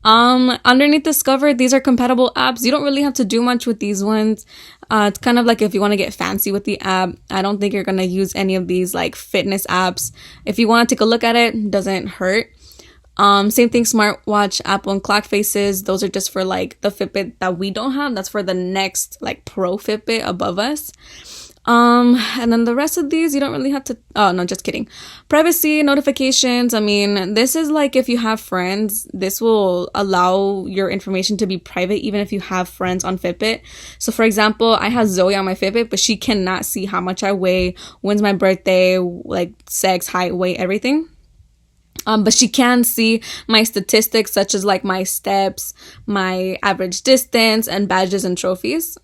Underneath Discover, these are compatible apps. You don't really have to do much with these ones. It's kind of like if you want to get fancy with the app. I don't think you're going to use any of these like fitness apps. If you want to take a look at it, doesn't hurt. Same thing, smartwatch, Apple and clock faces. Those are just for like the Fitbit that we don't have. That's for the next like pro Fitbit above us. And then the rest of these, you don't really have to, oh no, just kidding. Privacy, notifications. I mean, this is like if you have friends, this will allow your information to be private, even if you have friends on Fitbit. So for example, I have Zoe on my Fitbit, but she cannot see how much I weigh, when's my birthday, like sex, height, weight, everything. But she can see my statistics, such as like my steps, my average distance, and badges and trophies.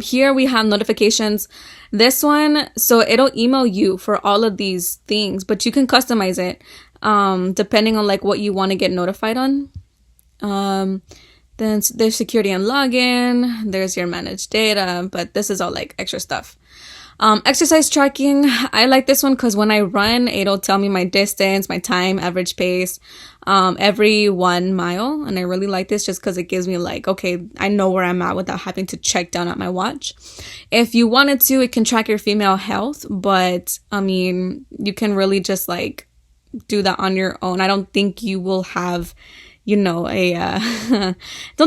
Here we have notifications. This one, so it'll email you for all of these things, but you can customize it, depending on like what you want to get notified on. Then there's security and login. There's your managed data, but this is all like extra stuff. Exercise tracking. I like this one because when I run, it'll tell me my distance, my time, average pace, every 1 mile. And I really like this just because it gives me like, okay, I know where I'm at without having to check down at my watch. If you wanted to, it can track your female health, but I mean, you can really just like do that on your own. I don't think you will have, don't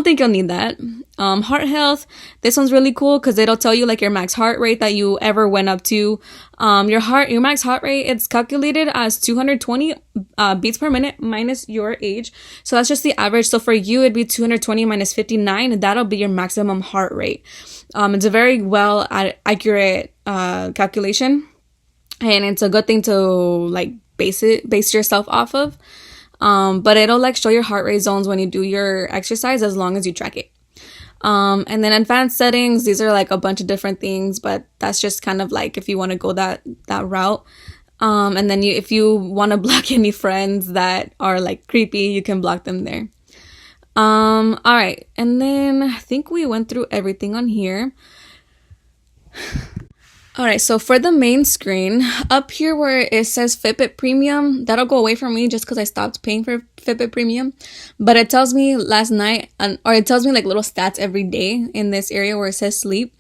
think you'll need that. Heart health. This one's really cool because it'll tell you like your max heart rate that you ever went up to. Your max heart rate, it's calculated as 220 beats per minute minus your age. So that's just the average. So for you, it'd be 220 minus 59. And that'll be your maximum heart rate. It's a very well accurate calculation. And it's a good thing to like base yourself off of. But it'll like show your heart rate zones when you do your exercise as long as you track it. And then advanced settings, these are like a bunch of different things, but that's just kind of like if you want to go that route. And then if you want to block any friends that are like creepy, you can block them there. All right. And then I think we went through everything on here. All right, so for the main screen, up here where it says Fitbit Premium, that'll go away from me just because I stopped paying for Fitbit Premium. But it tells me last night, or it tells me like little stats every day in this area where it says sleep.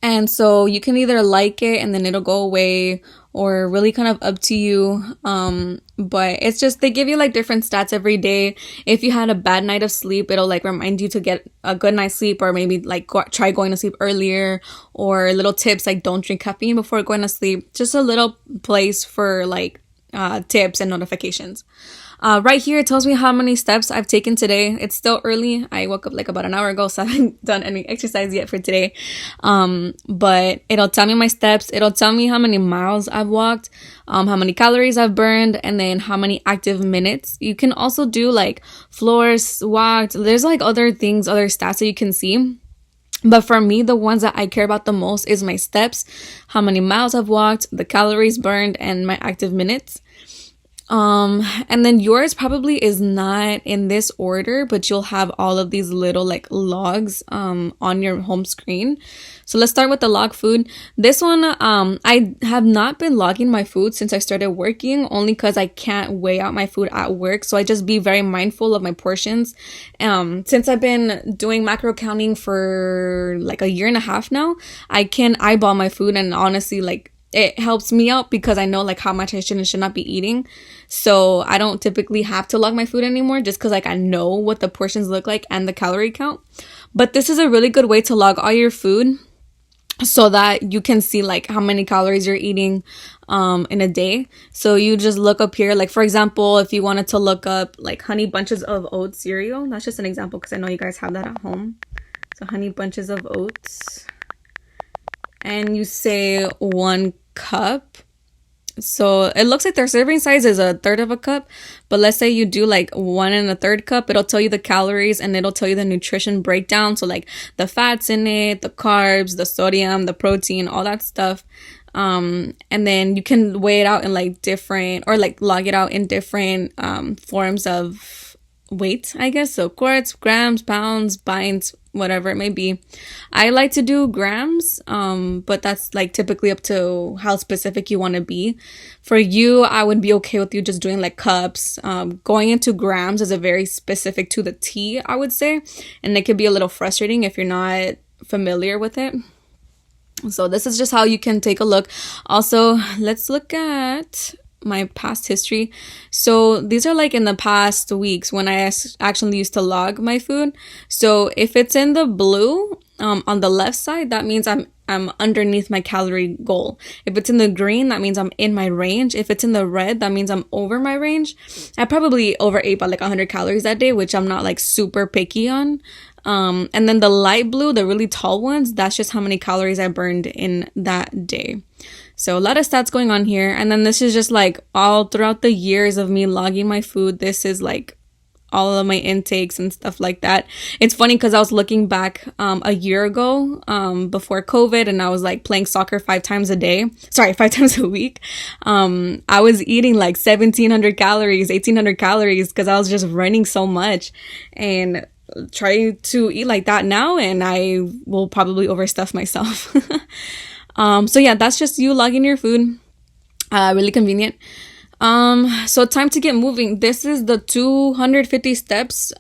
And so you can either like it and then it'll go away, or really kind of up to you. But it's just, they give you like different stats every day. If you had a bad night of sleep, it'll like remind you to get a good night's sleep, or maybe like try going to sleep earlier, or little tips like don't drink caffeine before going to sleep. Just a little place for like tips and notifications. Right here, it tells me how many steps I've taken today. It's still early. I woke up like about an hour ago, so I haven't done any exercise yet for today. But it'll tell me my steps. It'll tell me how many miles I've walked, how many calories I've burned, and then how many active minutes. You can also do like floors walked. There's like other things, other stats that you can see. But for me, the ones that I care about the most is my steps, how many miles I've walked, the calories burned, and my active minutes. And then yours probably is not in this order, but you'll have all of these little like logs, on your home screen. So let's start with the log food. This one, I have not been logging my food since I started working, only because I can't weigh out my food at work. So I just be very mindful of my portions. Since I've been doing macro counting for like 1.5 years now, I can eyeball my food, and honestly, like, it helps me out because I know like how much I should and should not be eating. So I don't typically have to log my food anymore, just because like I know what the portions look like and the calorie count. But this is a really good way to log all your food so that you can see like how many calories you're eating in a day. So you just look up here, like for example, if you wanted to look up like Honey Bunches of Oats cereal, that's just an example because I know you guys have that at home. So Honey Bunches of Oats, and you say 1 cup. So it looks like their serving size is 1/3 of a cup, but let's say you do like 1 1/3 cup. It'll tell you the calories, and it'll tell you the nutrition breakdown. So like the fats in it, the carbs, the sodium, the protein, all that stuff. And then you can weigh it out in like different, or like log it out in different forms of weight, I guess. So quarts, grams, pounds, pints, whatever it may be. I like to do grams, but that's like typically up to how specific you want to be. For you, I would be okay with you just doing like cups. Going into grams is a very specific to the T, I would say, and it could be a little frustrating if you're not familiar with it. So this is just how you can take a look. Also, let's look at my past history. So these are like in the past weeks when I actually used to log my food. So if it's in the blue on the left side, that means I'm underneath my calorie goal. If it's in the green, that means I'm in my range. If it's in the red, that means I'm over my range. I probably overate by like 100 calories that day, which I'm not like super picky on. And then the light blue, the really tall ones, that's just how many calories I burned in that day. So a lot of stats going on here. And then this is just like all throughout the years of me logging my food. This is like all of my intakes and stuff like that. It's funny because I was looking back a year ago before COVID, and I was like playing soccer 5 times a week. I was eating like 1,700 calories, 1,800 calories because I was just running so much and try to eat like that now, and I will probably overstuff myself. So yeah, that's just you logging your food. Really convenient. So time to get moving. This is the 250 steps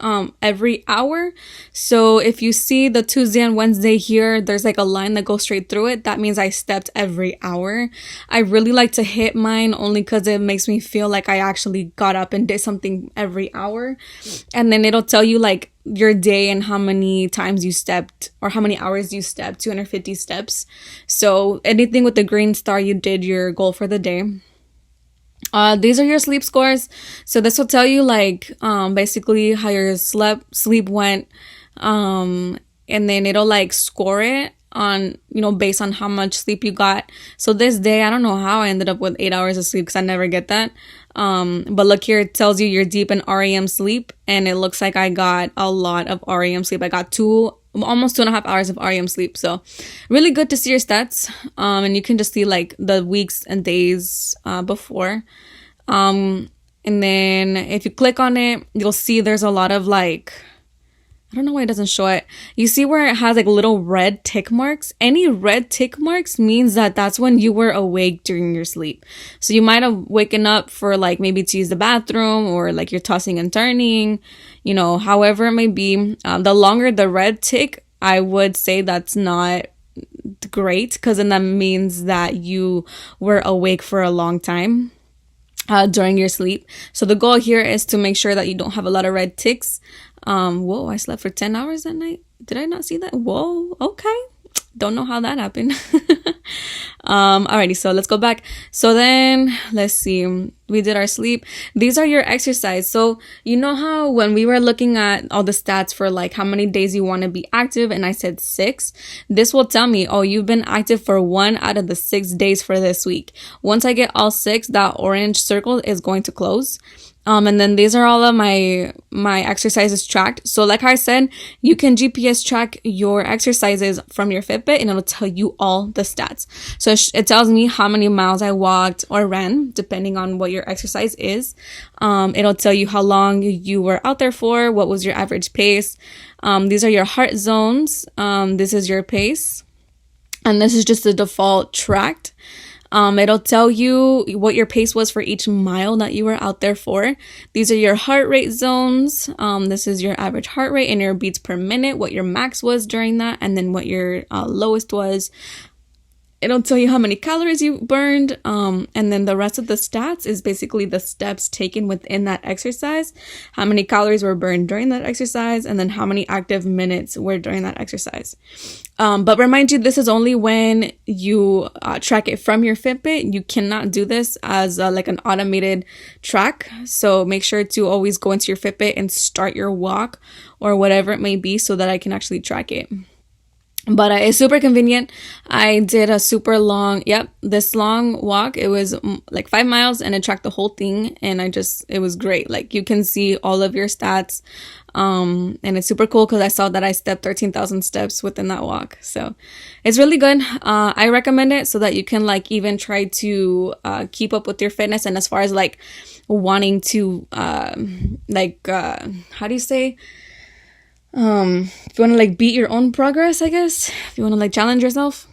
every hour. So if you see the Tuesday and Wednesday here, there's like a line that goes straight through it. That means I stepped every hour. I really like to hit mine only because it makes me feel like I actually got up and did something every hour. And then it'll tell you like your day and how many times you stepped or how many hours you stepped, 250 steps. So anything with the green star, you did your goal for the day. These are your sleep scores. So this will tell you like basically how your sleep went, and then it'll like score it on, you know, based on how much sleep you got. So this day, I don't know how I ended up with 8 hours of sleep because I never get that. But look here, it tells you you're deep in REM sleep, and it looks like I got a lot of REM sleep. I got almost 2.5 hours of REM sleep. So really good to see your stats. And you can just see like the weeks and days before. And then if you click on it, you'll see there's a lot of like, I don't know why it doesn't show it. You see where it has like little red tick marks? Any red tick marks means that that's when you were awake during your sleep. So you might have waken up for like maybe to use the bathroom, or like you're tossing and turning, you know, however it may be. The longer the red tick, I would say that's not great, because then that means that you were awake for a long time during your sleep. So the goal here is to make sure that you don't have a lot of red ticks. Whoa, I slept for 10 hours that night. Did I not see that? Whoa, okay. Don't know how that happened. Alrighty, so let's go back. So then let's see. We did our sleep. These are your exercise. So you know how when we were looking at all the stats for like how many days you want to be active, and I said 6, this will tell me, oh, you've been active for 1 out of the 6 days for this week. Once I get all 6, that orange circle is going to close. And then these are all of my exercises tracked. So like I said, you can GPS track your exercises from your Fitbit, and it'll tell you all the stats. So it tells me how many miles I walked or ran, depending on what your exercise is. It'll tell you how long you were out there for, what was your average pace. These are your heart zones. This is your pace. And this is just the default tracked. It'll tell you what your pace was for each mile that you were out there for. These are your heart rate zones. This is your average heart rate and your beats per minute, what your max was during that, and then what your lowest was. It'll tell you how many calories you burned. And then the rest of the stats is basically the steps taken within that exercise, how many calories were burned during that exercise, and then how many active minutes were during that exercise. But remind you, this is only when you track it from your Fitbit. You cannot do this as like an automated track. So make sure to always go into your Fitbit and start your walk or whatever it may be so that I can actually track it. But it's super convenient. I did a super long, this long walk. It was like 5 miles, and it tracked the whole thing. And it was great. Like you can see all of your stats. And it's super cool because I saw that I stepped 13,000 steps within that walk. So it's really good. I recommend it so that you can like even try to keep up with your fitness. And as far as like wanting to how do you say, if you want to like beat your own progress, I guess, if you want to like challenge yourself.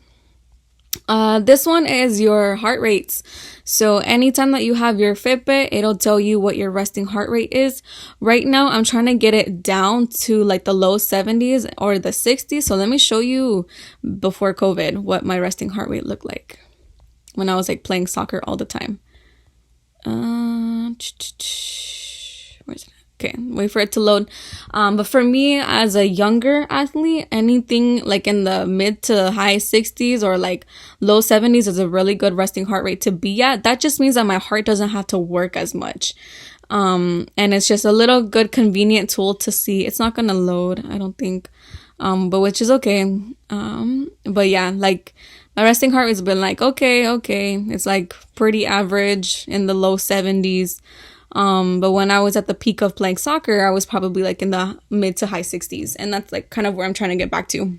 This one is your heart rates. So anytime that you have your Fitbit, it'll tell you what your resting heart rate is. Right now, I'm trying to get it down to like the low 70s or the 60s. So let me show you before COVID what my resting heart rate looked like when I was like playing soccer all the time. Where's it? Okay, wait for it to load. But for me, as a younger athlete, anything like in the mid to high 60s or like low 70s is a really good resting heart rate to be at. That just means that my heart doesn't have to work as much. And it's just a little good convenient tool to see. It's not gonna load, I don't think. But which is okay. But yeah, like my resting heart rate's been like, okay. It's like pretty average in the low 70s. But when I was at the peak of playing soccer, I was probably like in the mid to high 60s. And that's like kind of where I'm trying to get back to.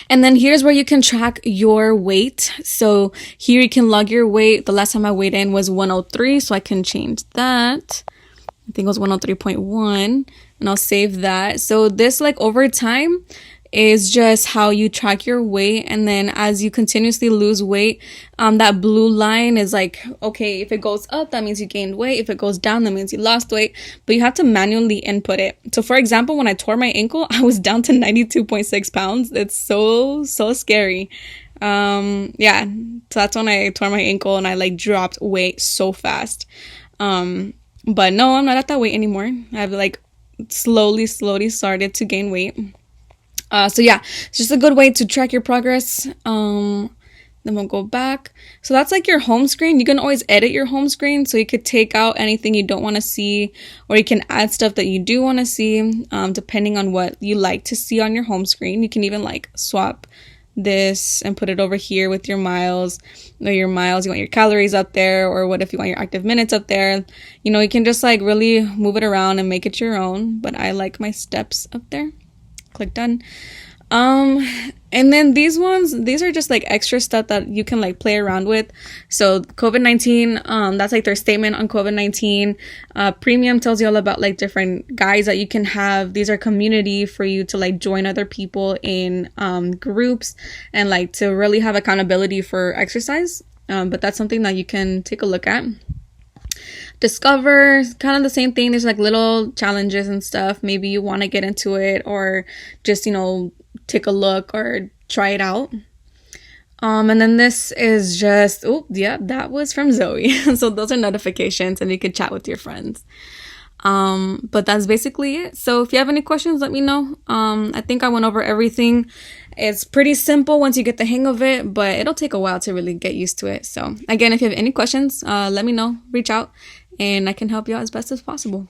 And then here's where you can track your weight. So here you can log your weight. The last time I weighed in was 103. So I can change that. I think it was 103.1 and I'll save that. So this like over time is just how you track your weight. And then as you continuously lose weight, that blue line is like, okay, if it goes up, that means you gained weight. If it goes down, that means you lost weight. But you have to manually input it. So for example, when I tore my ankle, I was down to 92.6 pounds. It's so scary. Yeah, so that's when I tore my ankle and I like dropped weight so fast. But no, I'm not at that weight anymore. I've like slowly started to gain weight. So yeah, it's just a good way to track your progress. Then we'll go back. So that's like your home screen. You can always edit your home screen. So you could take out anything you don't want to see, or you can add stuff that you do want to see, depending on what you like to see on your home screen. You can even like swap this and put it over here with your miles. You want your calories up there, or what if you want your active minutes up there? You know, you can just like really move it around and make it your own. But I like my steps up there. Click done. And then these are just like extra stuff that you can like play around with. So COVID-19, that's like their statement on COVID-19. Premium tells you all about like different guides that you can have. These are community for you to like join other people in groups and like to really have accountability for exercise. But that's something that you can take a look at. Discover, kind of the same thing. There's like little challenges and stuff. Maybe you want to get into it or just, you know, take a look or try it out. And then this is just, that was from Zoe. So those are notifications and you could chat with your friends. But that's basically it. So if you have any questions, let me know. I think I went over everything. It's pretty simple once you get the hang of it, but it'll take a while to really get used to it. So again, if you have any questions, let me know, reach out, and I can help you out as best as possible.